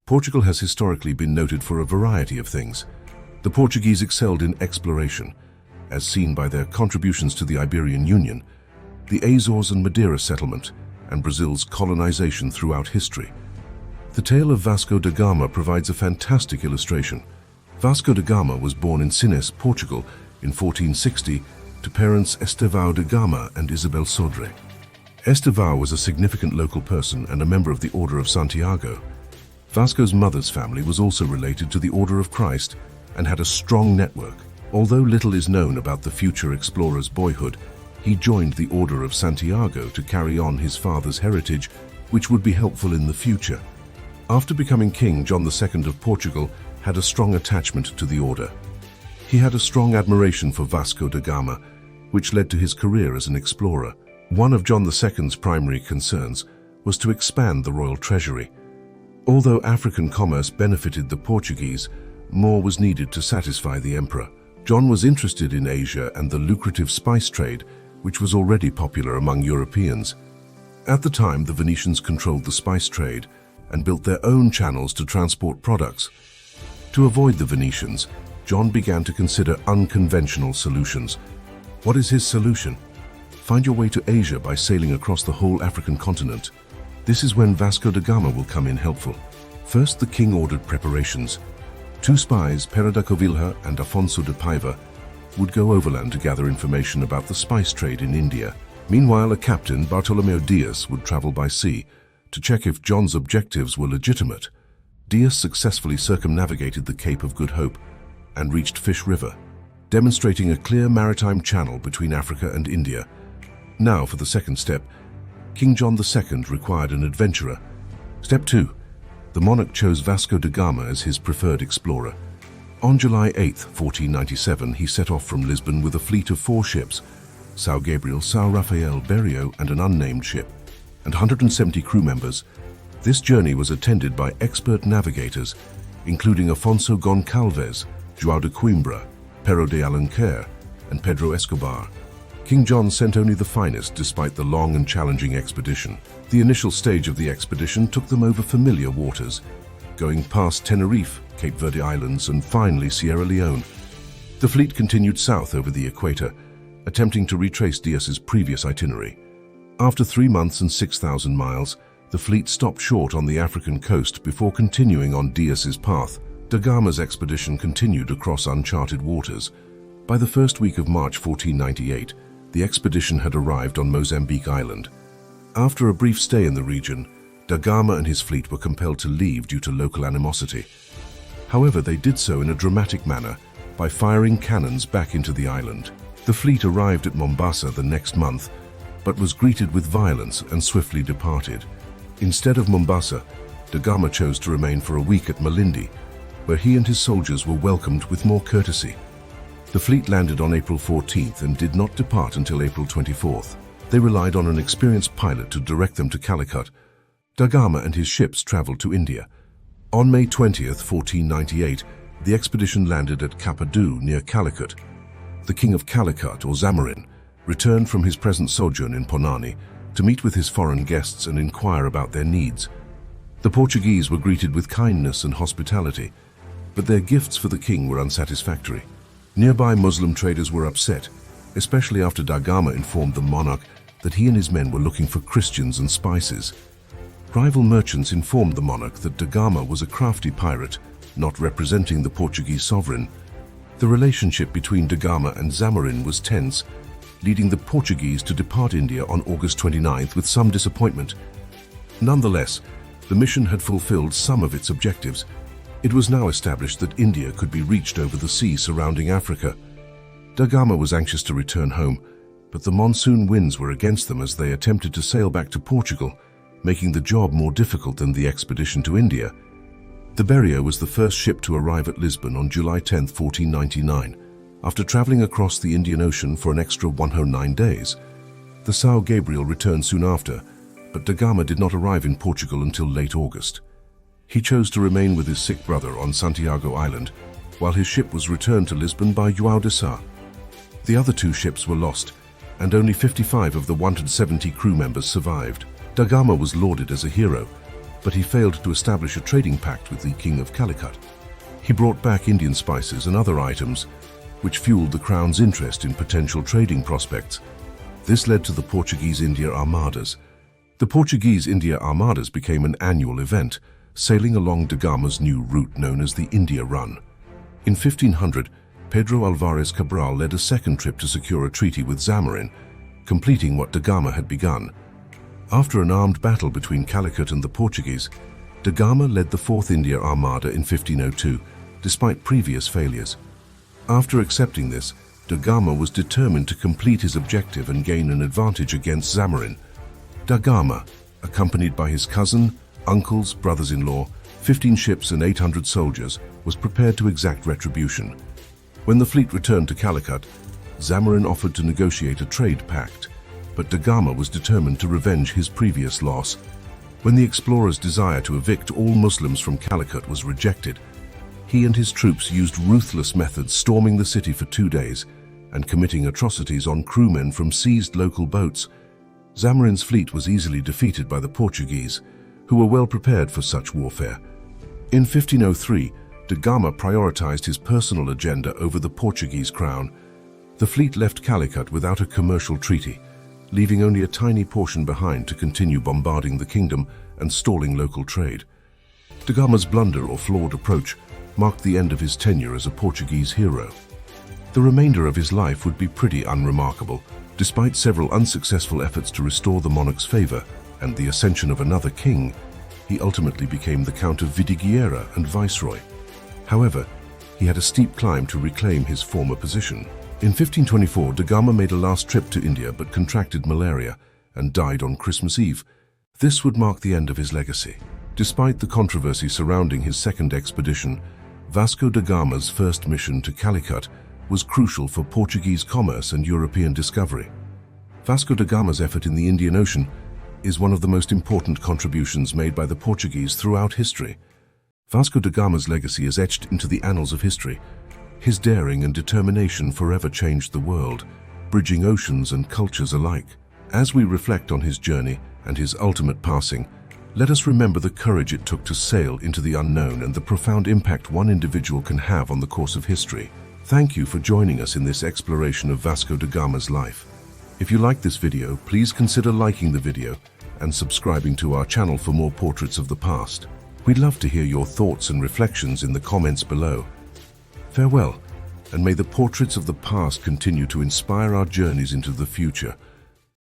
Portugal has historically been noted for a variety of things. The Portuguese excelled in exploration, as seen by their contributions to the Iberian Union, the Azores and Madeira settlement, and Brazil's colonization throughout history. The tale of Vasco da Gama provides a fantastic illustration. Vasco da Gama was born in Sines, Portugal, in 1460 to parents Estevão da Gama and Isabel Sodré. Estevão was a significant local person and a member of the Order of Santiago. Vasco's mother's family was also related to the Order of Christ and had a strong network. Although little is known about the future explorer's boyhood, he joined the Order of Santiago to carry on his father's heritage, which would be helpful in the future. After becoming king, John II of Portugal had a strong attachment to the order. He had a strong admiration for Vasco da Gama, which led to his career as an explorer. One of John II's primary concerns was to expand the royal treasury. Although African commerce benefited the Portuguese, more was needed to satisfy the emperor. John was interested in Asia and the lucrative spice trade, which was already popular among Europeans. At the time, the Venetians controlled the spice trade and built their own channels to transport products. To avoid the Venetians, John began to consider unconventional solutions. What is his solution? Find your way to Asia by sailing across the whole African continent. This is when Vasco da Gama will come in helpful. First, the king ordered preparations. 2 spies, Pera da Covilhã and Afonso de Paiva, would go overland to gather information about the spice trade in India. Meanwhile, a captain, Bartolomeu Dias, would travel by sea to check if John's objectives were legitimate. Dias successfully circumnavigated the Cape of Good Hope and reached Fish River, demonstrating a clear maritime channel between Africa and India. Now for the second step. King John II required an adventurer. Step 2. The monarch chose Vasco da Gama as his preferred explorer. On July 8, 1497, he set off from Lisbon with a fleet of 4 ships, São Gabriel, São Rafael, Berrio, and an unnamed ship, and 170 crew members. This journey was attended by expert navigators, including Afonso Goncalves, João de Coimbra, Pero de Alenquer, and Pedro Escobar. King John sent only the finest despite the long and challenging expedition. The initial stage of the expedition took them over familiar waters, going past Tenerife, Cape Verde Islands, and finally Sierra Leone. The fleet continued south over the equator, attempting to retrace Dias's previous itinerary. After 3 months and 6,000 miles, the fleet stopped short on the African coast before continuing on Dias's path. Da Gama's expedition continued across uncharted waters. By the first week of March 1498, the expedition had arrived on Mozambique Island. After a brief stay in the region, Da Gama and his fleet were compelled to leave due to local animosity. However, they did so in a dramatic manner by firing cannons back into the island. The fleet arrived at Mombasa the next month, but was greeted with violence and swiftly departed. Instead of Mombasa, Da Gama chose to remain for a week at Malindi, where he and his soldiers were welcomed with more courtesy. The fleet landed on April 14th and did not depart until April 24th. They relied on an experienced pilot to direct them to Calicut. Da Gama and his ships traveled to India. On May 20th, 1498, the expedition landed at Kapadu near Calicut. The king of Calicut, or Zamorin, returned from his present sojourn in Ponani to meet with his foreign guests and inquire about their needs. The Portuguese were greeted with kindness and hospitality, but their gifts for the king were unsatisfactory. Nearby Muslim traders were upset, especially after Da Gama informed the monarch that he and his men were looking for Christians and spices. Rival merchants informed the monarch that Da Gama was a crafty pirate, not representing the Portuguese sovereign. The relationship between Da Gama and Zamorin was tense, leading the Portuguese to depart India on August 29th with some disappointment. Nonetheless, the mission had fulfilled some of its objectives. It was now established that India could be reached over the sea surrounding Africa. Da Gama was anxious to return home, but the monsoon winds were against them as they attempted to sail back to Portugal, making the job more difficult than the expedition to India. The Berrio was the first ship to arrive at Lisbon on July 10, 1499, after traveling across the Indian Ocean for an extra 109 days. The São Gabriel returned soon after, but Da Gama did not arrive in Portugal until late August. He chose to remain with his sick brother on Santiago Island, while his ship was returned to Lisbon by João de Sá. The other 2 ships were lost, and only 55 of the 170 crew members survived. Da Gama was lauded as a hero, but he failed to establish a trading pact with the King of Calicut. He brought back Indian spices and other items, which fueled the crown's interest in potential trading prospects. This led to the Portuguese India Armadas. The Portuguese India Armadas became an annual event, sailing along da Gama's new route known as the India Run. In 1500, Pedro Alvares Cabral led a second trip to secure a treaty with Zamorin, completing what da Gama had begun. After an armed battle between Calicut and the Portuguese, da Gama led the Fourth India Armada in 1502, despite previous failures. After accepting this, da Gama was determined to complete his objective and gain an advantage against Zamorin. Da Gama, accompanied by his cousin, uncles, brothers-in-law, 15 ships and 800 soldiers, was prepared to exact retribution. When the fleet returned to Calicut, Zamorin offered to negotiate a trade pact, but da Gama was determined to revenge his previous loss. When the explorer's desire to evict all Muslims from Calicut was rejected, he and his troops used ruthless methods, storming the city for 2 days and committing atrocities on crewmen from seized local boats. Zamorin's fleet was easily defeated by the Portuguese, who were well prepared for such warfare. In 1503, da Gama prioritized his personal agenda over the Portuguese crown. The fleet left Calicut without a commercial treaty, leaving only a tiny portion behind to continue bombarding the kingdom and stalling local trade. Da Gama's blunder or flawed approach marked the end of his tenure as a Portuguese hero. The remainder of his life would be pretty unremarkable. Despite several unsuccessful efforts to restore the monarch's favor and the ascension of another king, he ultimately became the Count of Vidigueira and Viceroy. However, he had a steep climb to reclaim his former position. In 1524, da Gama made a last trip to India but contracted malaria and died on Christmas Eve. This would mark the end of his legacy. Despite the controversy surrounding his second expedition, Vasco da Gama's first mission to Calicut was crucial for Portuguese commerce and European discovery. Vasco da Gama's effort in the Indian Ocean is one of the most important contributions made by the Portuguese throughout history. Vasco da Gama's legacy is etched into the annals of history. His daring and determination forever changed the world, bridging oceans and cultures alike. As we reflect on his journey and his ultimate passing, let us remember the courage it took to sail into the unknown and the profound impact one individual can have on the course of history. Thank you for joining us in this exploration of Vasco da Gama's life. If you like this video, please consider liking the video and subscribing to our channel for more portraits of the past. We'd love to hear your thoughts and reflections in the comments below. Farewell, and may the portraits of the past continue to inspire our journeys into the future.